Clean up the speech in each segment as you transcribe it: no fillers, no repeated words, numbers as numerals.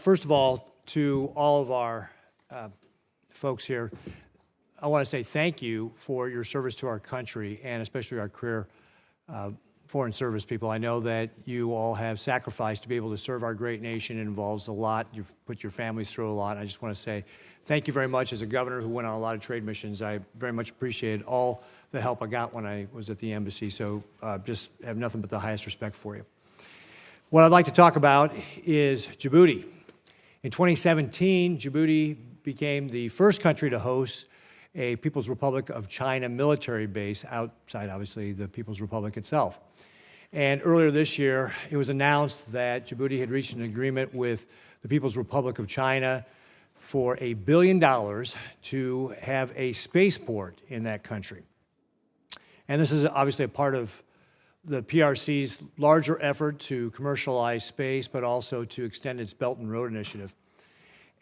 first of all, to all of our folks here, I want to say thank you for your service to our country and especially our career foreign service people. I know that you all have sacrificed to be able to serve our great nation. It involves a lot. You've put your families through a lot. I just want to say thank you very much. As a governor who went on a lot of trade missions, I very much appreciated all the help I got when I was at the embassy. So just have nothing but the highest respect for you. What I'd like to talk about is Djibouti. In 2017, Djibouti became the first country to host a People's Republic of China military base outside, obviously, the People's Republic itself. And earlier this year, it was announced that Djibouti had reached an agreement with the People's Republic of China for $1 billion to have a spaceport in that country. And this is obviously a part of the PRC's larger effort to commercialize space, but also to extend its Belt and Road Initiative.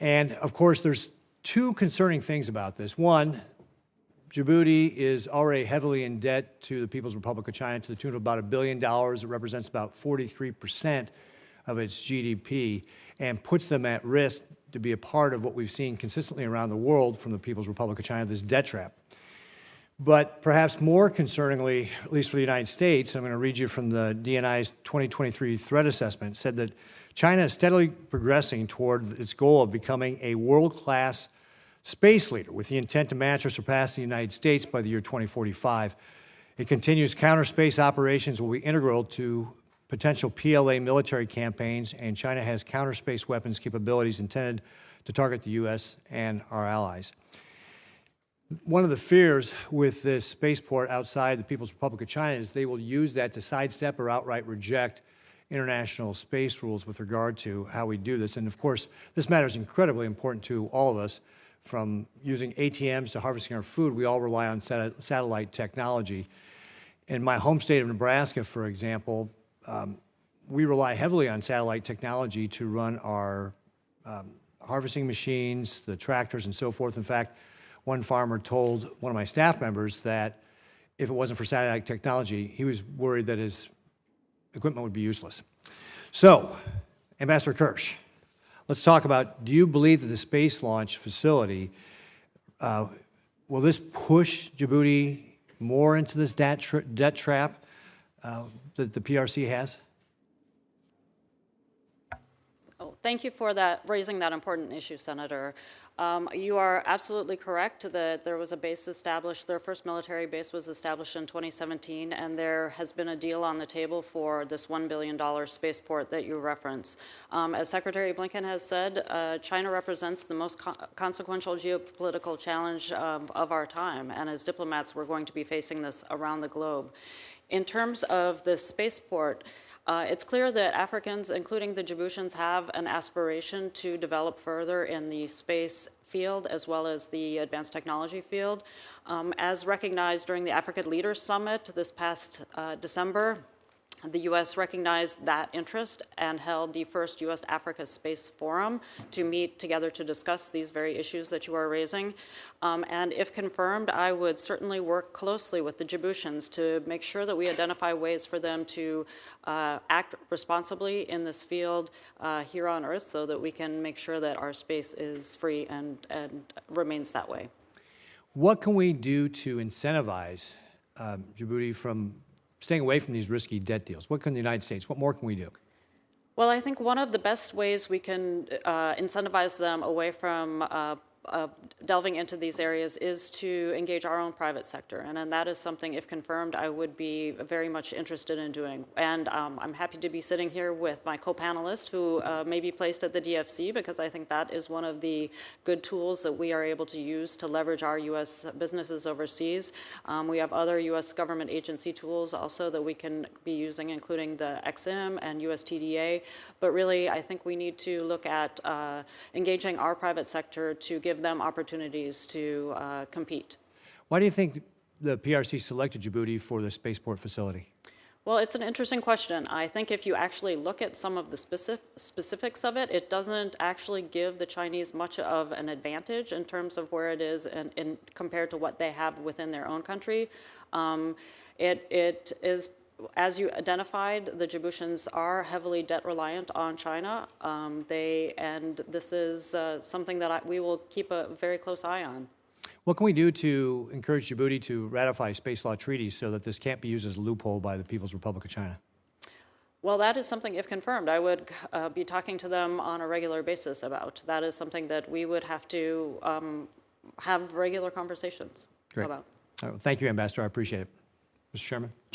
And of course, there's two concerning things about this. One, Djibouti is already heavily in debt to the People's Republic of China to the tune of about $1 billion. It represents about 43% of its GDP and puts them at risk to be a part of what we've seen consistently around the world from the People's Republic of China, this debt trap. But perhaps more concerningly, at least for the United States, I'm going to read you from the DNI's 2023 threat assessment, said that China is steadily progressing toward its goal of becoming a world-class space leader with the intent to match or surpass the United States by the year 2045. It continues counter-space operations will be integral to potential PLA military campaigns, and China has counter-space weapons capabilities intended to target the U.S. and our allies. One of the fears with this spaceport outside the People's Republic of China is they will use that to sidestep or outright reject international space rules with regard to how we do this. And of course, this matter is incredibly important to all of us. From using ATMs to harvesting our food, we all rely on satellite technology. In my home state of Nebraska, for example, we rely heavily on satellite technology to run our harvesting machines, the tractors, and so forth. In fact, one farmer told one of my staff members that if it wasn't for satellite technology, he was worried that his equipment would be useless. So, Ambassador Kirsch, let's talk about, do you believe that the space launch facility, will this push Djibouti more into this debt trap that the PRC has? Oh, thank you for raising that important issue, Senator. You are absolutely correct that there was a base established, their first military base was established in 2017, and there has been a deal on the table for this $1 billion spaceport that you reference. As Secretary Blinken has said, China represents the most consequential geopolitical challenge of our time, and as diplomats, we're going to be facing this around the globe. In terms of the spaceport, it's clear that Africans, including the Djiboutians, have an aspiration to develop further in the space field as well as the advanced technology field. As recognized during the Africa Leaders Summit this past December, the U.S. recognized that interest and held the first U.S.-Africa Space Forum to meet together to discuss these very issues that you are raising. And if confirmed, I would certainly work closely with the Djiboutians to make sure that we identify ways for them to act responsibly in this field here on Earth so that we can make sure that our space is free and remains that way. What can we do to incentivize Djibouti from staying away from these risky debt deals? What can the United States, what more can we do? Well, I think one of the best ways we can incentivize them away from delving into these areas is to engage our own private sector. And that is something, if confirmed, I would be very much interested in doing. And I'm happy to be sitting here with my co-panelist who may be placed at the DFC, because I think that is one of the good tools that we are able to use to leverage our U.S. businesses overseas. We have other U.S. government agency tools also that we can be using, including the XM and USTDA. But really, I think we need to look at engaging our private sector to give them opportunities to compete. Why do you think the PRC selected Djibouti for the spaceport facility? Well, it's an interesting question. I think if you actually look at some of the specifics of it, it doesn't actually give the Chinese much of an advantage in terms of where it is and compared to what they have within their own country. It is as you identified, the Djiboutians are heavily debt reliant on China. And this is something that we will keep a very close eye on. What can we do to encourage Djibouti to ratify space law treaties so that this can't be used as a loophole by the People's Republic of China? Well, that is something, if confirmed, I would be talking to them on a regular basis about. That is something that we would have to have regular conversations Great. about. Thank you, Ambassador. I appreciate it. Mr. Chairman?